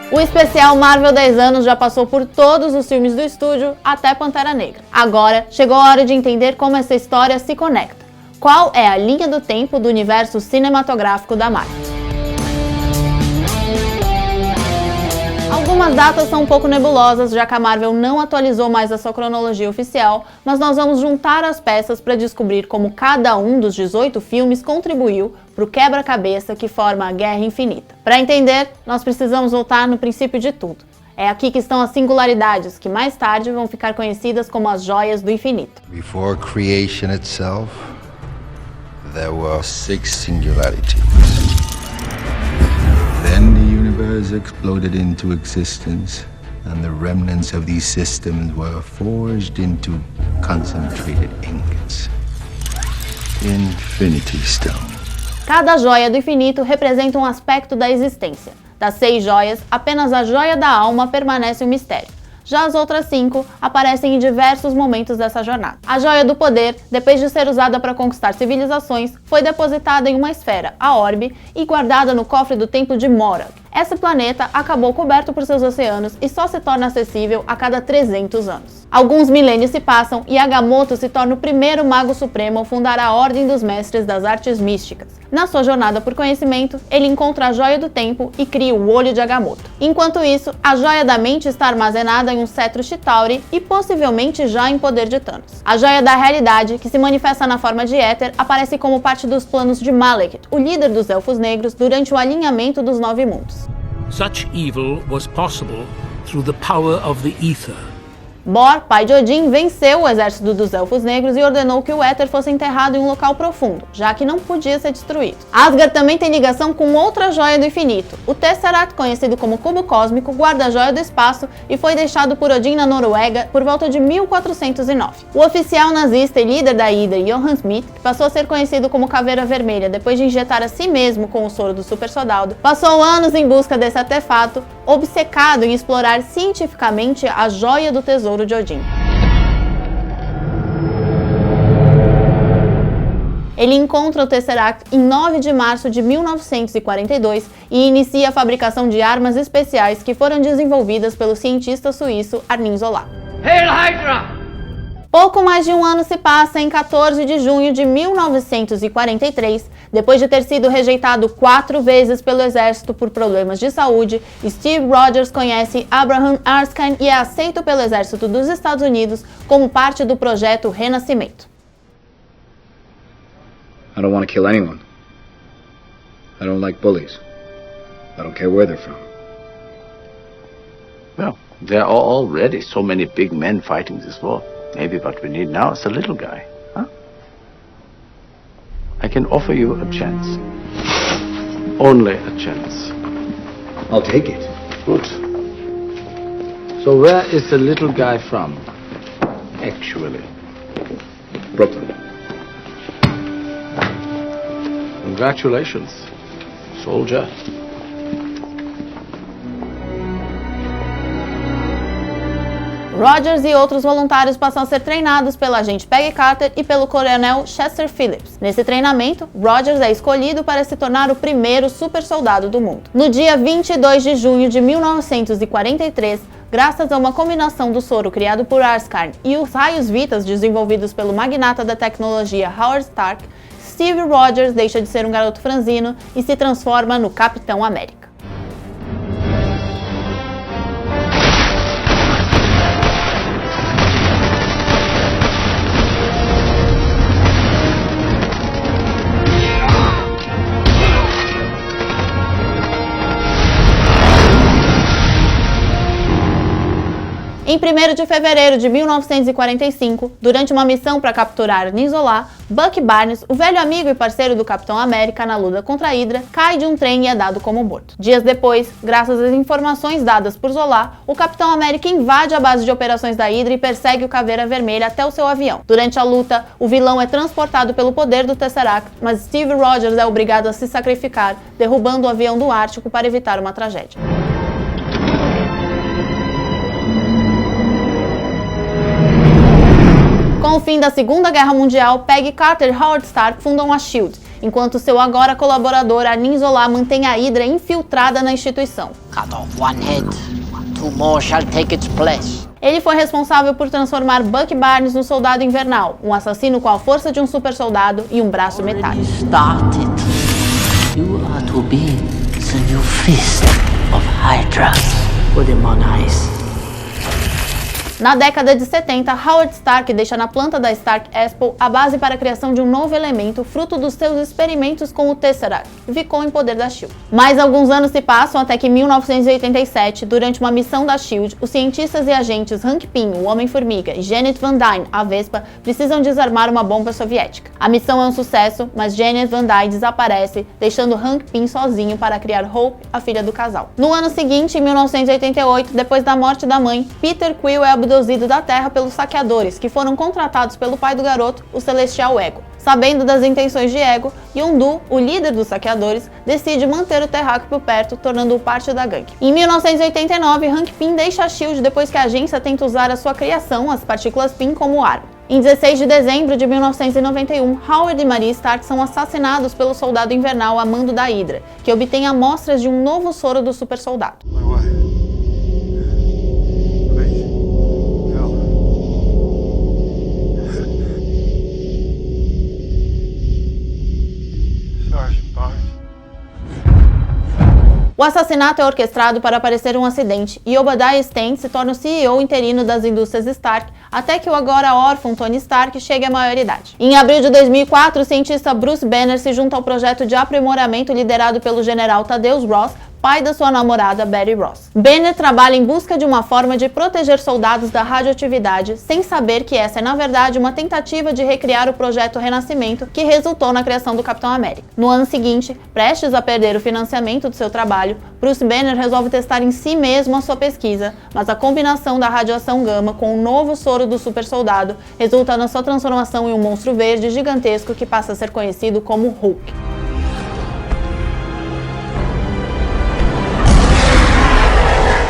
O especial Marvel 10 anos já passou por todos os filmes do estúdio, até Pantera Negra. Agora, chegou a hora de entender como essa história se conecta. Qual é a linha do tempo do universo cinematográfico da Marvel? Algumas datas são um pouco nebulosas, já que a Marvel não atualizou mais a sua cronologia oficial, mas nós vamos juntar as peças para descobrir como cada um dos 18 filmes contribuiu para o quebra-cabeça que forma a Guerra Infinita. Para entender, nós precisamos voltar no princípio de tudo. É aqui que estão as singularidades, que mais tarde vão ficar conhecidas como as Joias do Infinito. Before creation itself, there were 6 singularities. Then the universe exploded into existence, and the remnants of these systems were forged into concentrated ingots. Infinity Stone. Cada joia do infinito representa um aspecto da existência. Das 6 joias, apenas a joia da alma permanece um mistério. Já as outras 5 aparecem em diversos momentos dessa jornada. A joia do poder, depois de ser usada para conquistar civilizações, foi depositada em uma esfera, a Orbe, e guardada no cofre do templo de Morag. Esse planeta acabou coberto por seus oceanos e só se torna acessível a cada 300 anos. Alguns milênios se passam e Agamotto se torna o primeiro mago supremo a fundar a Ordem dos Mestres das Artes Místicas. Na sua jornada por conhecimento, ele encontra a Joia do Tempo e cria o Olho de Agamotto. Enquanto isso, a Joia da Mente está armazenada em um cetro Chitauri e possivelmente já em poder de Thanos. A Joia da Realidade, que se manifesta na forma de éter, aparece como parte dos planos de Malekith, o líder dos Elfos Negros, durante o alinhamento dos 9 mundos. Such evil was possible through the power of the ether. Bor, pai de Odin, venceu o exército dos Elfos Negros e ordenou que o éter fosse enterrado em um local profundo, já que não podia ser destruído. Asgard também tem ligação com outra joia do infinito. O Tesseract, conhecido como Cubo Cósmico, guarda a joia do espaço e foi deixado por Odin na Noruega por volta de 1409. O oficial nazista e líder da Hydra, Johann Smith, que passou a ser conhecido como Caveira Vermelha depois de injetar a si mesmo com o soro do super soldado, passou anos em busca desse artefato, obcecado em explorar cientificamente a joia do tesouro de Odin. Ele encontra o Tesseract em 9 de março de 1942 e inicia a fabricação de armas especiais que foram desenvolvidas pelo cientista suíço Arnim Zola. Hail Hydra! Pouco mais de um ano se passa em 14 de junho de 1943, depois de ter sido rejeitado 4 vezes pelo exército por problemas de saúde, Steve Rogers conhece Abraham Erskine e é aceito pelo exército dos Estados Unidos como parte do projeto Renascimento. I don't want to kill anyone. I don't like bullies. I don't care where they're from. Well, there are already so many big men fighting this war. Maybe what we need now is a little guy, huh? I can offer you a chance. Only a chance. I'll take it. Good. So where is the little guy from, actually? Brooklyn. Congratulations, soldier. Rogers e outros voluntários passam a ser treinados pela agente Peggy Carter e pelo coronel Chester Phillips. Nesse treinamento, Rogers é escolhido para se tornar o primeiro super soldado do mundo. No dia 22 de junho de 1943, graças a uma combinação do soro criado por Erskine e os raios vitas desenvolvidos pelo magnata da tecnologia Howard Stark, Steve Rogers deixa de ser um garoto franzino e se transforma no Capitão América. Em 1º de fevereiro de 1945, durante uma missão para capturar Arnim Zola, Bucky Barnes, o velho amigo e parceiro do Capitão América na luta contra a Hydra, cai de um trem e é dado como morto. Dias depois, graças às informações dadas por Zola, o Capitão América invade a base de operações da Hydra e persegue o Caveira Vermelha até o seu avião. Durante a luta, o vilão é transportado pelo poder do Tesseract, mas Steve Rogers é obrigado a se sacrificar, derrubando o avião do Ártico para evitar uma tragédia. Com o fim da Segunda Guerra Mundial, Peggy Carter e Howard Stark fundam a SHIELD enquanto seu agora colaborador Arnim Zola mantém a Hydra infiltrada na instituição. Cut off one head, two more shall take its place. Ele foi responsável por transformar Bucky Barnes no Soldado Invernal, um assassino com a força de um super soldado e um braço metálico. Started. You are to be the new fist of Hydra. Put him on ice. Na década de 70, Howard Stark deixa na planta da Stark Expo a base para a criação de um novo elemento fruto dos seus experimentos com o Tesseract, Vicon em poder da S.H.I.E.L.D. Mais alguns anos se passam até que em 1987, durante uma missão da S.H.I.E.L.D., os cientistas e agentes Hank Pym, o Homem-Formiga, e Janet Van Dyne, a Vespa, precisam desarmar uma bomba soviética. A missão é um sucesso, mas Janet Van Dyne desaparece, deixando Hank Pym sozinho para criar Hope, a filha do casal. No ano seguinte, em 1988, depois da morte da mãe, Peter Quill é abduzido da Terra pelos saqueadores, que foram contratados pelo pai do garoto, o Celestial Ego. Sabendo das intenções de Ego, Yondu, o líder dos saqueadores, decide manter o terráqueo por perto, tornando-o parte da gangue. Em 1989, Hank Pym deixa a S.H.I.E.L.D. depois que a agência tenta usar a sua criação, as partículas Pym, como arma. Em 16 de dezembro de 1991, Howard e Maria Stark são assassinados pelo Soldado Invernal a mando da Hydra, que obtém amostras de um novo soro do super soldado. O assassinato é orquestrado para parecer um acidente e Obadiah Stane se torna o CEO interino das indústrias Stark até que o agora órfão Tony Stark chegue à maioridade. Em abril de 2004, o cientista Bruce Banner se junta ao projeto de aprimoramento liderado pelo general Thaddeus Ross, pai da sua namorada Betty Ross. Banner trabalha em busca de uma forma de proteger soldados da radioatividade, sem saber que essa é na verdade uma tentativa de recriar o projeto Renascimento que resultou na criação do Capitão América. No ano seguinte, prestes a perder o financiamento do seu trabalho, Bruce Banner resolve testar em si mesmo a sua pesquisa, mas a combinação da radiação gama com o novo soro do super soldado resulta na sua transformação em um monstro verde gigantesco que passa a ser conhecido como Hulk.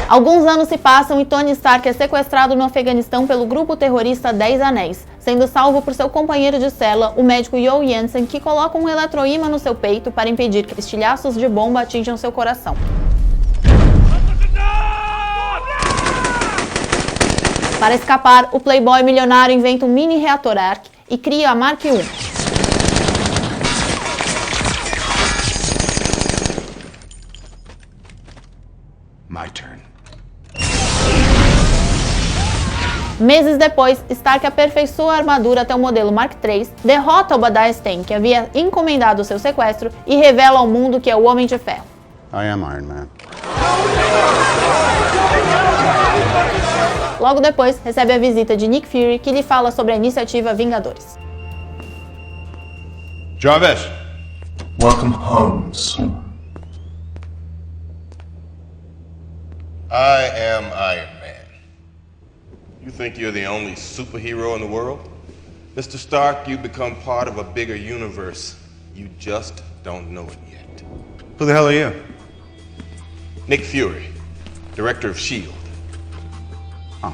Alguns anos se passam e Tony Stark é sequestrado no Afeganistão pelo grupo terrorista 10 Anéis, sendo salvo por seu companheiro de cela, o médico Joe Jansen, que coloca um eletroímã no seu peito para impedir que estilhaços de bomba atinjam seu coração. Para escapar, o playboy milionário inventa um mini reator Arc e cria a Mark I. My turn. Meses depois, Stark aperfeiçoa a armadura até o modelo Mark III, derrota Obadiah Stane, que havia encomendado o seu sequestro, e revela ao mundo que é o Homem de Ferro. I am Iron Man. Logo depois, recebe a visita de Nick Fury, que lhe fala sobre a iniciativa Vingadores. Jarvis! Welcome home, son. I am Iron Man. You think you're the only superhero in the world? Mr. Stark, you've become part of a bigger universe. You just don't know it yet. Who the hell are you? Nick Fury, Director of S.H.I.E.L.D. Oh.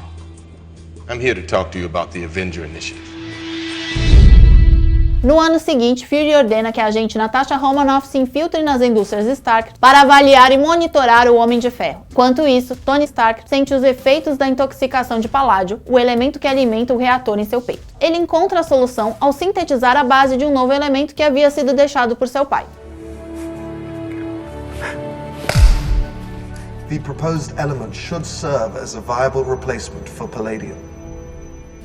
I'm here to talk to you about the Avenger Initiative. No ano seguinte, Fury ordena que a agente Natasha Romanoff se infiltre nas indústrias Stark para avaliar e monitorar o Homem de Ferro. Enquanto isso, Tony Stark sente os efeitos da intoxicação de paládio, o elemento que alimenta o reator em seu peito. Ele encontra a solução ao sintetizar a base de um novo elemento que havia sido deixado por seu pai. The proposed element should serve as a viable replacement for palladium.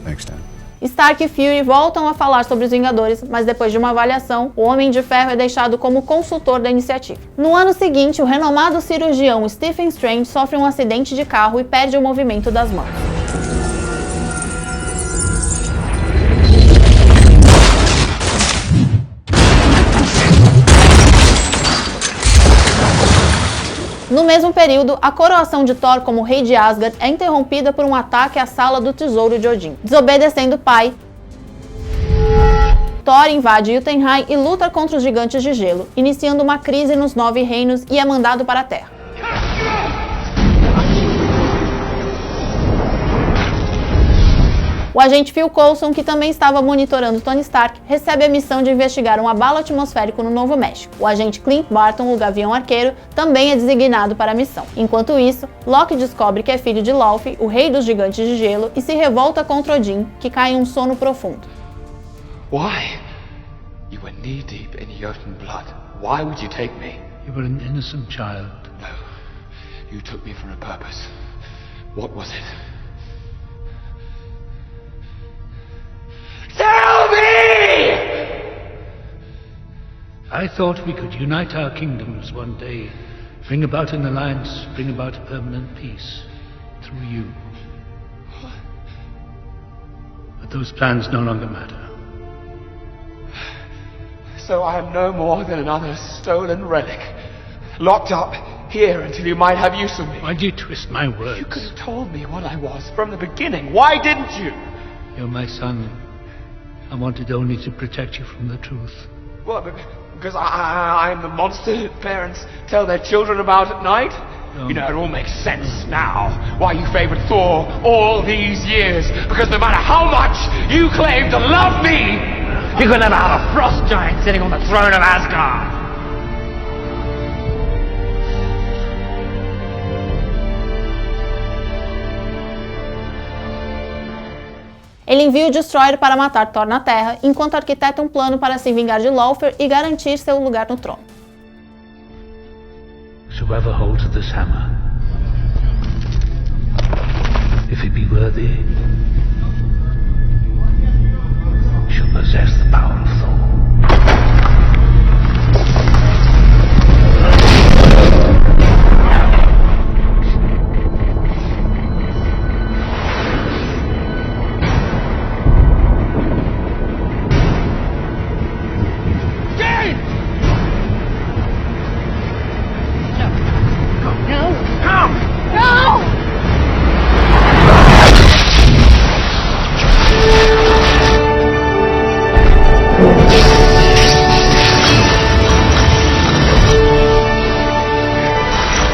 Thanks, Dan. Stark e Fury voltam a falar sobre os Vingadores, mas depois de uma avaliação, o Homem de Ferro é deixado como consultor da iniciativa. No ano seguinte, o renomado cirurgião Stephen Strange sofre um acidente de carro e perde o movimento das mãos. No mesmo período, a coroação de Thor como rei de Asgard é interrompida por um ataque à Sala do Tesouro de Odin. Desobedecendo o pai, Thor invade Jotunheim e luta contra os gigantes de gelo, iniciando uma crise nos 9 reinos e é mandado para a Terra. O O agente Phil Coulson, que também estava monitorando Tony Stark, recebe a missão de investigar um abalo atmosférico no Novo México. O agente Clint Barton, o Gavião Arqueiro, também é designado para a missão. Enquanto isso, Loki descobre que é filho de Laufey, o rei dos gigantes de gelo, e se revolta contra Odin, que cai em um sono profundo. Why? You were knee-deep in Jotun blood. Why would you take me? You were an innocent child. No. You took me for a purpose. What was it? Tell me! I thought we could unite our kingdoms one day, bring about an alliance, bring about permanent peace through you. But those plans no longer matter. So I am no more than another stolen relic, locked up here until you might have use of me. Why do you twist my words? You could have told me what I was from the beginning. Why didn't you? You're my son. I wanted only to protect you from the truth. What, because I'm the monster parents tell their children about at night? No. You know, it all makes sense now why you favored Thor all these years. Because no matter how much you claim to love me, you could never have a frost giant sitting on the throne of Asgard. Ele envia o Destroyer para matar Thor na Terra, enquanto arquiteta um plano para se vingar de Laufey e garantir seu lugar no trono. Whoever holds this hammer, if he be worthy, shall possess the power of Thor.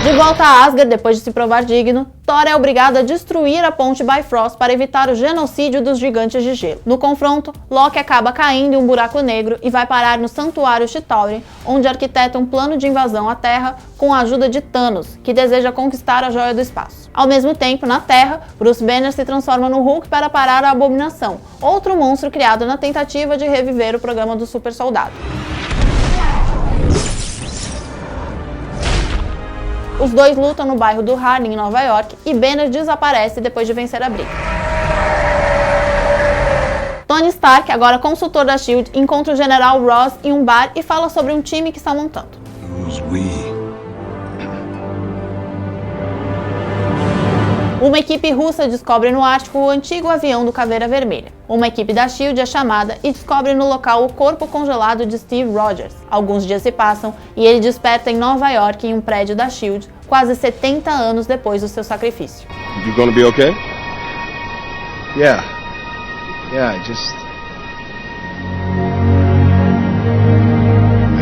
De volta a Asgard, depois de se provar digno, Thor é obrigado a destruir a ponte Bifrost para evitar o genocídio dos gigantes de gelo. No confronto, Loki acaba caindo em um buraco negro e vai parar no Santuário Chitauri, onde arquiteta um plano de invasão à Terra com a ajuda de Thanos, que deseja conquistar a Joia do Espaço. Ao mesmo tempo, na Terra, Bruce Banner se transforma no Hulk para parar a Abominação, outro monstro criado na tentativa de reviver o programa do Super Soldado. Os dois lutam no bairro do Harlem, em Nova York, e Banner desaparece depois de vencer a briga. Tony Stark, agora consultor da SHIELD, encontra o General Ross em um bar e fala sobre um time que está montando. Who's we? Uma equipe russa descobre no Ártico o antigo avião do Caveira Vermelha. Uma equipe da SHIELD é chamada e descobre no local o corpo congelado de Steve Rogers. Alguns dias se passam e ele desperta em Nova York, em um prédio da SHIELD, quase 70 anos depois do seu sacrifício. You gonna be okay? Yeah, I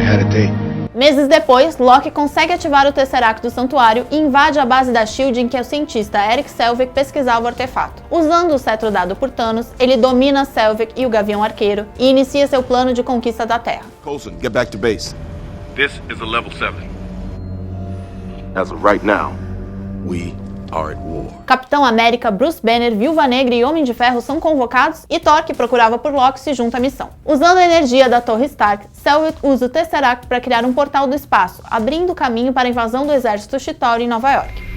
had a date. Meses depois, Loki consegue ativar o Tesseract do Santuário e invade a base da SHIELD em que o cientista Eric Selvig pesquisava o artefato. Usando o cetro dado por Thanos, ele domina Selvig e o Gavião Arqueiro e inicia seu plano de conquista da Terra. Coulson, get back to base. This is a level 7. As of right now, we are at war. Capitão América, Bruce Banner, Viúva Negra e Homem de Ferro são convocados e Thor, que procurava por Loki, se junta à missão. Usando a energia da Torre Stark, Selvig usa o Tesseract para criar um portal do espaço, abrindo caminho para a invasão do exército Chitauri em Nova York.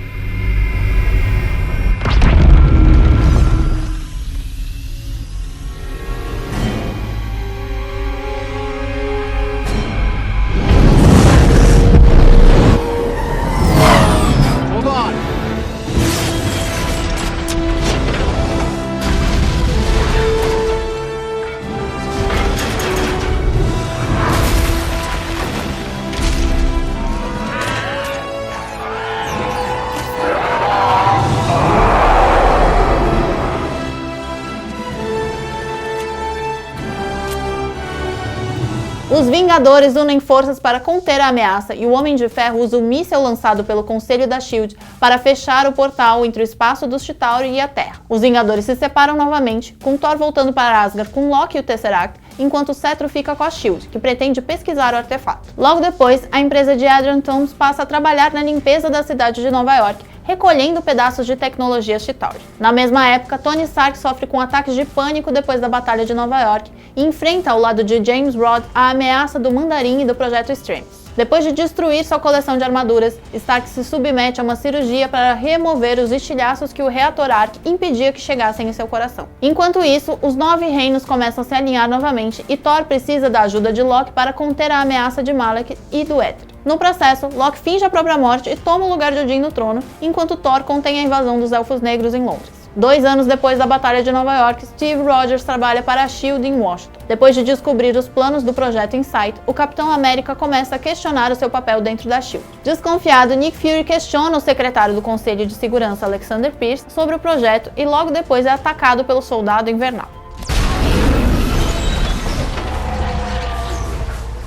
Os Vingadores unem forças para conter a ameaça e o Homem de Ferro usa o míssil lançado pelo Conselho da S.H.I.E.L.D. para fechar o portal entre o espaço dos Chitauri e a Terra. Os Vingadores se separam novamente, com Thor voltando para Asgard com Loki e o Tesseract, enquanto o cetro fica com a S.H.I.E.L.D., que pretende pesquisar o artefato. Logo depois, a empresa de Adrian Toomes passa a trabalhar na limpeza da cidade de Nova York, recolhendo pedaços de tecnologia Chitauri. Na mesma época, Tony Stark sofre com ataques de pânico depois da Batalha de Nova York e enfrenta ao lado de James Rhodes a ameaça do Mandarim e do Projeto Extremis. Depois de destruir sua coleção de armaduras, Stark se submete a uma cirurgia para remover os estilhaços que o reator Arc impedia que chegassem em seu coração. Enquanto isso, os 9 reinos começam a se alinhar novamente e Thor precisa da ajuda de Loki para conter a ameaça de Malek e do Éter. No processo, Loki finge a própria morte e toma o lugar de Odin no trono, enquanto Thor contém a invasão dos Elfos Negros em Londres. 2 anos depois da Batalha de Nova York, Steve Rogers trabalha para a S.H.I.E.L.D. em Washington. Depois de descobrir os planos do Projeto Insight, o Capitão América começa a questionar o seu papel dentro da S.H.I.E.L.D. Desconfiado, Nick Fury questiona o secretário do Conselho de Segurança, Alexander Pierce, sobre o projeto e logo depois é atacado pelo Soldado Invernal.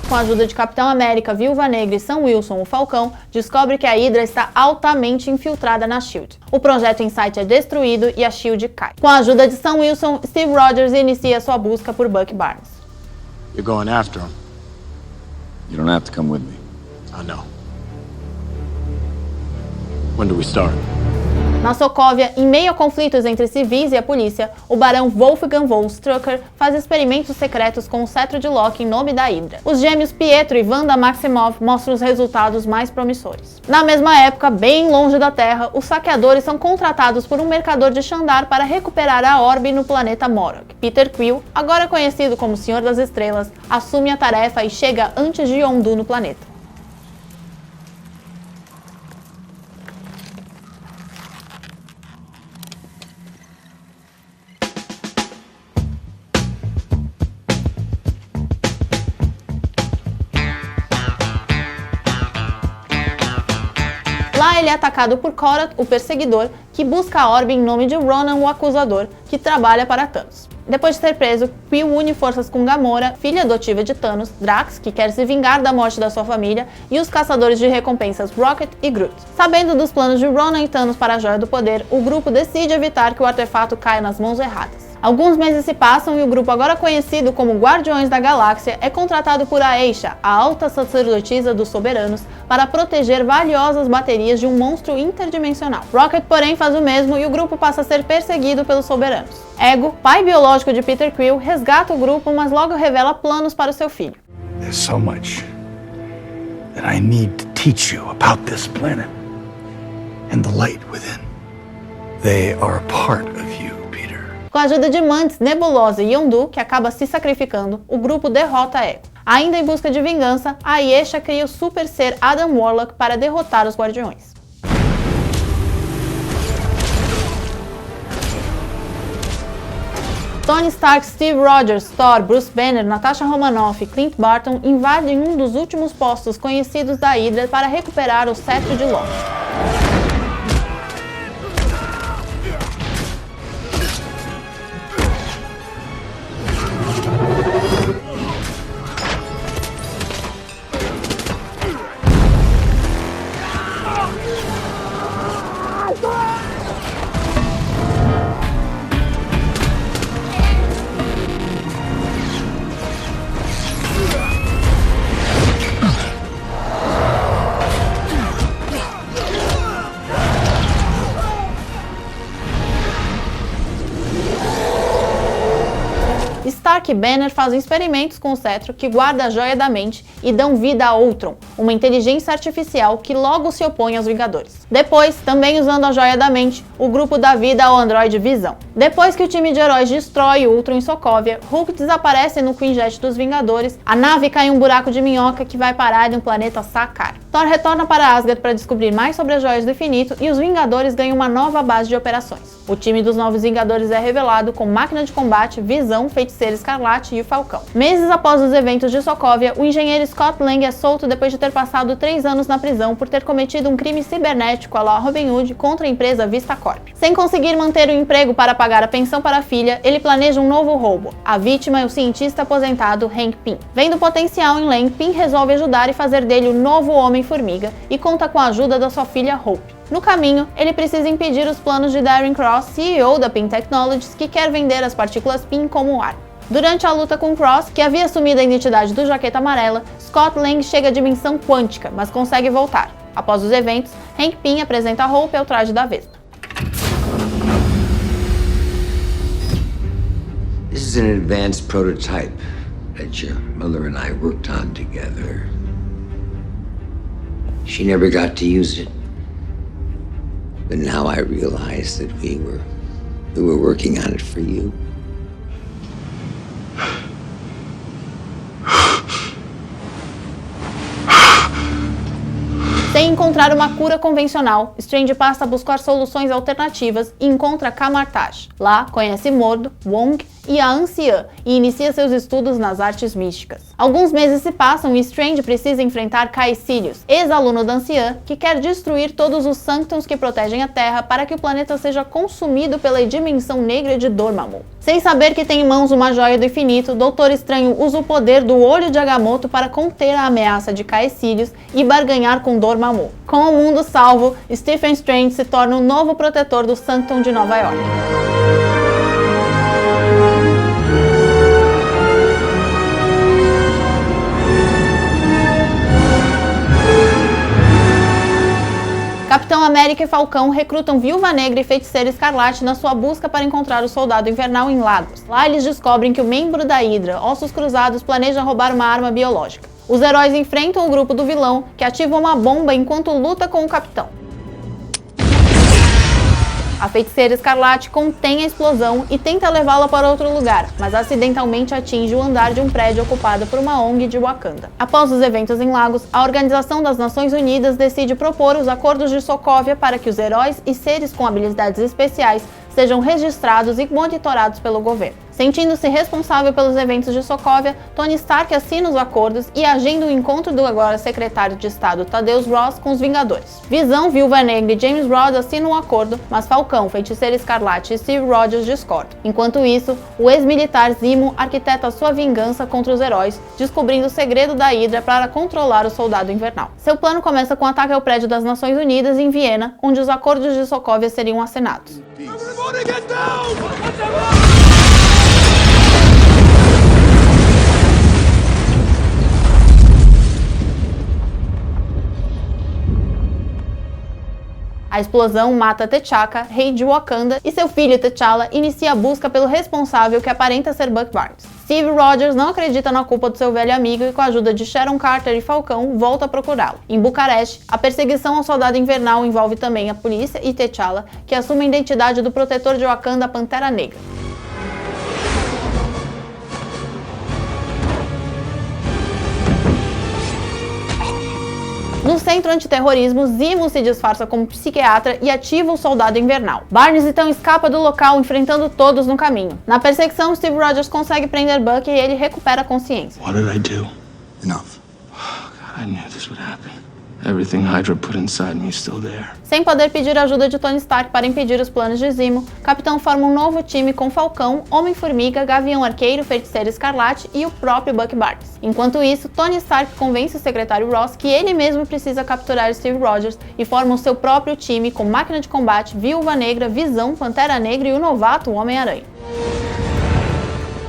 Com a ajuda de Capitão América, Viúva Negra e Sam Wilson, o Falcão, descobre que a Hydra está altamente infiltrada na S.H.I.E.L.D. O projeto Insight é destruído e a S.H.I.E.L.D. cai. Com a ajuda de Sam Wilson, Steve Rogers inicia sua busca por Bucky Barnes. You're going after him. You don't have to come with me. I know. When do we start? Na Sokovia, em meio a conflitos entre civis e a polícia, o barão Wolfgang von Strucker faz experimentos secretos com o cetro de Loki em nome da Hydra. Os gêmeos Pietro e Wanda Maximoff mostram os resultados mais promissores. Na mesma época, bem longe da Terra, os saqueadores são contratados por um mercador de Xandar para recuperar a orbe no planeta Morag. Peter Quill, agora conhecido como Senhor das Estrelas, assume a tarefa e chega antes de Yondu no planeta. Lá ele é atacado por Korath, o Perseguidor, que busca a orbe em nome de Ronan, o Acusador, que trabalha para Thanos. Depois de ser preso, Quill une forças com Gamora, filha adotiva de Thanos, Drax, que quer se vingar da morte da sua família, e os caçadores de recompensas Rocket e Groot. Sabendo dos planos de Ronan e Thanos para a Joia do Poder, o grupo decide evitar que o artefato caia nas mãos erradas. Alguns meses se passam e o grupo, agora conhecido como Guardiões da Galáxia, é contratado por Aisha, a alta sacerdotisa dos soberanos, para proteger valiosas baterias de um monstro interdimensional. Rocket, porém, faz o mesmo e o grupo passa a ser perseguido pelos soberanos. Ego, pai biológico de Peter Quill, resgata o grupo, mas logo revela planos para o seu filho. There's so much that I need to teach you about this planet and the light within. They are a part of you. Com a ajuda de Mantis, Nebulosa e Yondu, que acaba se sacrificando, o grupo derrota Ego. Ainda em busca de vingança, a Ayesha cria o super ser Adam Warlock para derrotar os Guardiões. Tony Stark, Steve Rogers, Thor, Bruce Banner, Natasha Romanoff e Clint Barton invadem um dos últimos postos conhecidos da Hydra para recuperar o cetro de Loki. Stark e Banner fazem experimentos com o cetro que guarda a Joia da Mente e dão vida a Ultron, uma inteligência artificial que logo se opõe aos Vingadores. Depois, também usando a Joia da Mente, o grupo dá vida ao androide Visão. Depois que o time de heróis destrói o Ultron em Sokovia, Hulk desaparece no Quinjet dos Vingadores, a nave cai em um buraco de minhoca que vai parar no planeta Sakaar. Thor retorna para Asgard para descobrir mais sobre as Joias do Infinito e os Vingadores ganham uma nova base de operações. O time dos Novos Vingadores é revelado com Máquina de Combate, Visão, Feiticeira Escarlate e o Falcão. Meses após os eventos de Sokovia, o engenheiro Scott Lang é solto depois de ter passado 3 anos na prisão por ter cometido um crime cibernético à la Robin Hood contra a empresa Vista Corp. Sem conseguir manter o emprego para pagar pagar a pensão para a filha, ele planeja um novo roubo. A vítima é o cientista aposentado Hank Pym. Vendo o potencial em Lang, Pym resolve ajudar e fazer dele o novo Homem-Formiga e conta com a ajuda da sua filha Hope. No caminho, ele precisa impedir os planos de Darren Cross, CEO da Pym Technologies, que quer vender as partículas Pym como arma. Durante a luta com Cross, que havia assumido a identidade do Jaqueta Amarela, Scott Lang chega à dimensão quântica, mas consegue voltar. Após os eventos, Hank Pym apresenta a Hope ao traje da Vespa. This is an advanced prototype that your mother and I worked on together. She never got to use it. But now I realize that we were working on it for you. Sem encontrar uma cura convencional, Strange passa a buscar soluções alternativas e enconra Kamar-Taj. Lá, conhece Mordo, Wong e a Anciã e inicia seus estudos nas artes místicas. Alguns meses se passam e Strange precisa enfrentar Caecilius, ex-aluno da Anciã, que quer destruir todos os Sanctums que protegem a Terra para que o planeta seja consumido pela dimensão negra de Dormammu. Sem saber que tem em mãos uma joia do infinito, Doutor Estranho usa o poder do Olho de Agamotto para conter a ameaça de Caecilius e barganhar com Dormammu. Com o mundo salvo, Stephen Strange se torna o novo protetor do Sanctum de Nova York. Capitão América e Falcão recrutam Viúva Negra e Feiticeira Escarlate na sua busca para encontrar o Soldado Invernal em Lagos. Lá eles descobrem que o membro da Hydra, Ossos Cruzados, planeja roubar uma arma biológica. Os heróis enfrentam o grupo do vilão, que ativa uma bomba enquanto luta com o Capitão. A Feiticeira Escarlate contém a explosão e tenta levá-la para outro lugar, mas acidentalmente atinge o andar de um prédio ocupado por uma ONG de Wakanda. Após os eventos em Lagos, a Organização das Nações Unidas decide propor os Acordos de Sokovia para que os heróis e seres com habilidades especiais sejam registrados e monitorados pelo governo. Sentindo-se responsável pelos eventos de Sokovia, Tony Stark assina os acordos e agenda o encontro do agora secretário de Estado Thaddeus Ross com os Vingadores. Visão, Viúva Negra e James Rhodes assinam um acordo, mas Falcão, Feiticeira Escarlate e Steve Rogers discordam. Enquanto isso, o ex-militar Zemo arquiteta sua vingança contra os heróis, descobrindo o segredo da Hydra para controlar o Soldado Invernal. Seu plano começa com um ataque ao prédio das Nações Unidas em Viena, onde os acordos de Sokovia seriam assinados. A explosão mata T'Chaka, rei de Wakanda, e seu filho T'Challa inicia a busca pelo responsável que aparenta ser Buck Barnes. Steve Rogers não acredita na culpa do seu velho amigo e, com a ajuda de Sharon Carter e Falcão, volta a procurá-lo. Em Bucareste, a perseguição ao Soldado Invernal envolve também a polícia e T'Challa, que assume a identidade do protetor de Wakanda, Pantera Negra. No centro antiterrorismo, Zemo se disfarça como psiquiatra e ativa o Soldado Invernal. Barnes então escapa do local, enfrentando todos no caminho. Na perseguição, Steve Rogers consegue prender Buck e ele recupera a consciência. What did I do? Enough. Oh, God, I knew this would happen. Everything Hydra put inside me is still there. Sem poder pedir a ajuda de Tony Stark para impedir os planos de Zemo, Capitão forma um novo time com Falcão, Homem-Formiga, Gavião Arqueiro, Feiticeira Escarlate e o próprio Buck Barnes. Enquanto isso, Tony Stark convence o secretário Ross que ele mesmo precisa capturar Steve Rogers e forma o seu próprio time com Máquina de Combate, Viúva Negra, Visão, Pantera Negra e o novato Homem-Aranha.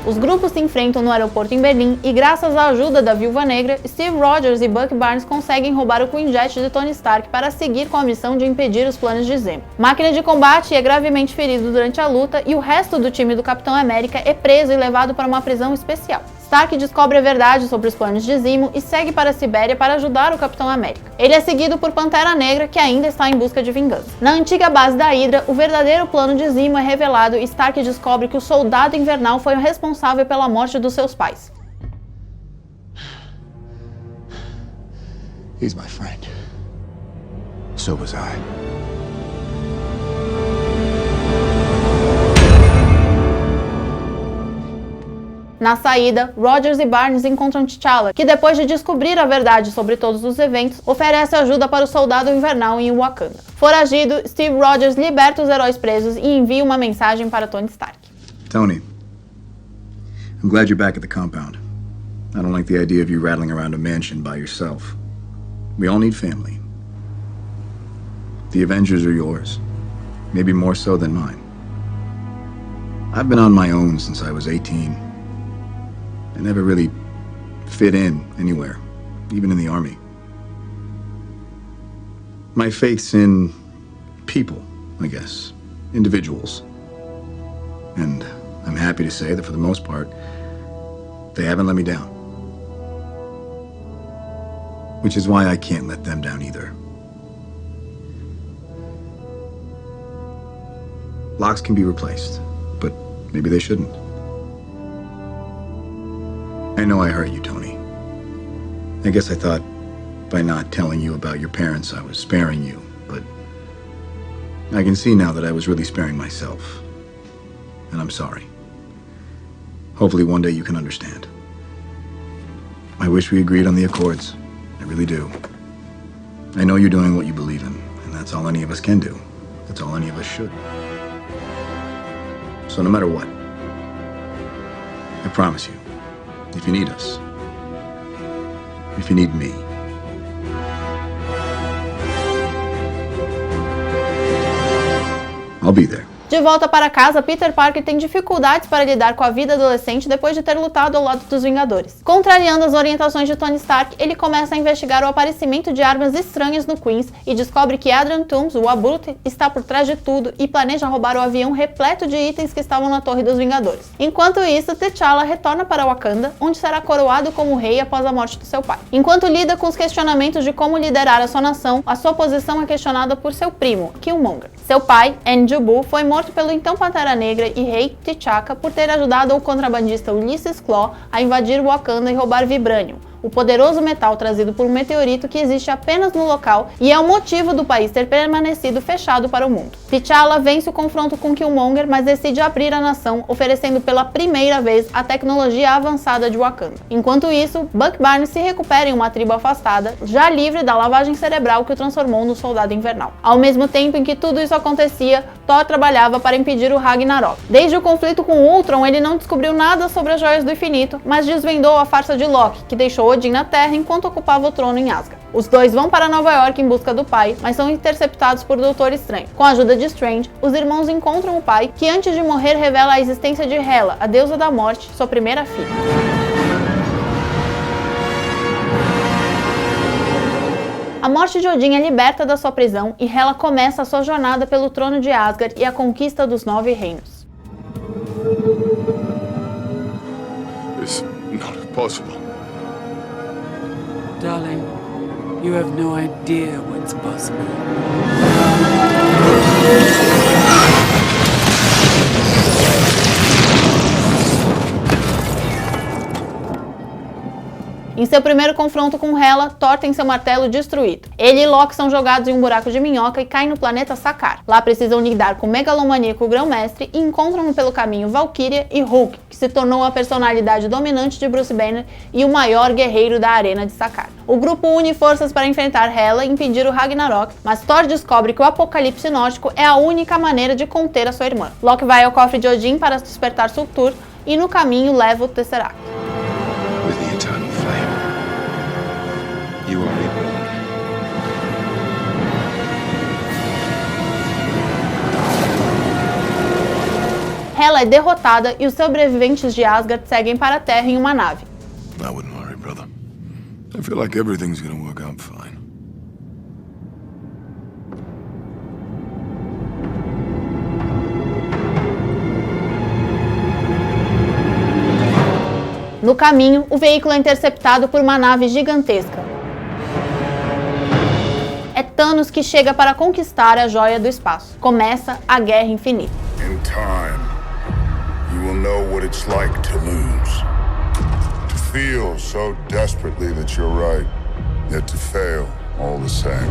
Os grupos se enfrentam no aeroporto em Berlim e, graças à ajuda da Viúva Negra, Steve Rogers e Buck Barnes conseguem roubar o Quinjet de Tony Stark para seguir com a missão de impedir os planos de Zemo. Máquina de Combate é gravemente ferido durante a luta e o resto do time do Capitão América é preso e levado para uma prisão especial. Stark descobre a verdade sobre os planos de Zemo e segue para a Sibéria para ajudar o Capitão América. Ele é seguido por Pantera Negra, que ainda está em busca de vingança. Na antiga base da Hydra, o verdadeiro plano de Zemo é revelado e Stark descobre que o Soldado Invernal foi o responsável pela morte dos seus pais. He's my friend. So was I. Na saída, Rogers e Barnes encontram T'Challa, que depois de descobrir a verdade sobre todos os eventos, oferece ajuda para o Soldado Invernal em Wakanda. Foragido, Steve Rogers liberta os heróis presos e envia uma mensagem para Tony Stark. Tony, I'm glad you're back at the compound. I don't like the idea of you rattling around a mansion by yourself. We all need family. The Avengers are yours, maybe more so than mine. I've been on my own since I was 18. I never really fit in anywhere, even in the army. My faith's in people, I guess, individuals. And I'm happy to say that for the most part, they haven't let me down. Which is why I can't let them down either. Locks can be replaced, but maybe they shouldn't. I know I hurt you, Tony. I guess I thought by not telling you about your parents, I was sparing you, but I can see now that I was really sparing myself. And I'm sorry. Hopefully one day you can understand. I wish we agreed on the accords. I really do. I know you're doing what you believe in, and that's all any of us can do. That's all any of us should. So no matter what, I promise you, if you need us, if you need me, I'll be there. De volta para casa, Peter Parker tem dificuldades para lidar com a vida adolescente depois de ter lutado ao lado dos Vingadores. Contrariando as orientações de Tony Stark, ele começa a investigar o aparecimento de armas estranhas no Queens e descobre que Adrian Toomes, o Abrute, está por trás de tudo e planeja roubar o avião repleto de itens que estavam na Torre dos Vingadores. Enquanto isso, T'Challa retorna para Wakanda, onde será coroado como rei após a morte do seu pai. Enquanto lida com os questionamentos de como liderar a sua nação, a sua posição é questionada por seu primo, Killmonger. Seu pai, N'Jobu, foi morto pelo então Pantera Negra e rei T'Chaka por ter ajudado o contrabandista Ulysses Klaue a invadir Wakanda e roubar Vibranium, o poderoso metal trazido por um meteorito que existe apenas no local e é o motivo do país ter permanecido fechado para o mundo. T'Challa vence o confronto com Killmonger, mas decide abrir a nação, oferecendo pela primeira vez a tecnologia avançada de Wakanda. Enquanto isso, Buck Barnes se recupera em uma tribo afastada, já livre da lavagem cerebral que o transformou no Soldado Invernal. Ao mesmo tempo em que tudo isso acontecia, Thor trabalhava para impedir o Ragnarok. Desde o conflito com Ultron, ele não descobriu nada sobre as Joias do Infinito, mas desvendou a farsa de Loki, que deixou Odin na Terra enquanto ocupava o trono em Asgard. Os dois vão para Nova York em busca do pai, mas são interceptados por Doutor Estranho. Com a ajuda de Strange, os irmãos encontram o pai, que antes de morrer revela a existência de Hela, a deusa da morte, sua primeira filha. A morte de Odin é liberta da sua prisão e Hela começa a sua jornada pelo trono de Asgard e a conquista dos 9 reinos. It's not possible. Darling, you have no idea what's possible. Em seu primeiro confronto com Hela, Thor tem seu martelo destruído. Ele e Loki são jogados em um buraco de minhoca e caem no planeta Sakaar. Lá precisam lidar com o megalomaníaco Grão-Mestre e encontram pelo caminho Valkyria e Hulk, que se tornou a personalidade dominante de Bruce Banner e o maior guerreiro da arena de Sakaar. O grupo une forças para enfrentar Hela e impedir o Ragnarok, mas Thor descobre que o apocalipse nórdico é a única maneira de conter a sua irmã. Loki vai ao cofre de Odin para despertar Surtur e no caminho leva o Tesseract. You are reborn. Hela é derrotada e os sobreviventes de Asgard seguem para a Terra em uma nave. I wouldn't worry, brother. I feel like everything's gonna work out fine. No caminho, o veículo é interceptado por uma nave gigantesca. É Thanos que chega para conquistar a Joia do Espaço. Começa a Guerra Infinita. In time, you will know what it's like to lose. To feel so desperately that you're right, yet to fail all the same.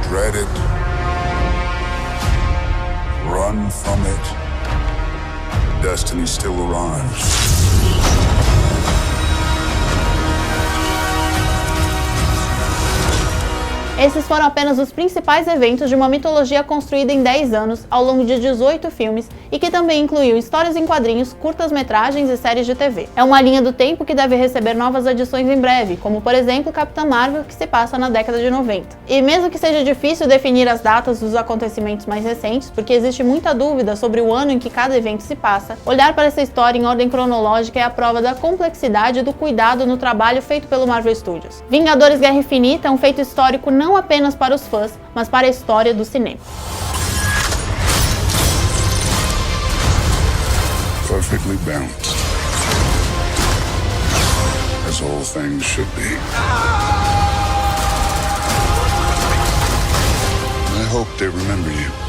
Dread it. Run. destiny still arrives. Esses foram apenas os principais eventos de uma mitologia construída em 10 anos, ao longo de 18 filmes, e que também incluiu histórias em quadrinhos, curtas-metragens e séries de TV. É uma linha do tempo que deve receber novas adições em breve, como por exemplo Capitã Marvel, que se passa na década de 90. E mesmo que seja difícil definir as datas dos acontecimentos mais recentes, porque existe muita dúvida sobre o ano em que cada evento se passa, olhar para essa história em ordem cronológica é a prova da complexidade e do cuidado no trabalho feito pelo Marvel Studios. Vingadores Guerra Infinita é um feito histórico não apenas para os fãs, mas para a história do cinema. Perfectly balanced, as all things should be. I hope they remember you.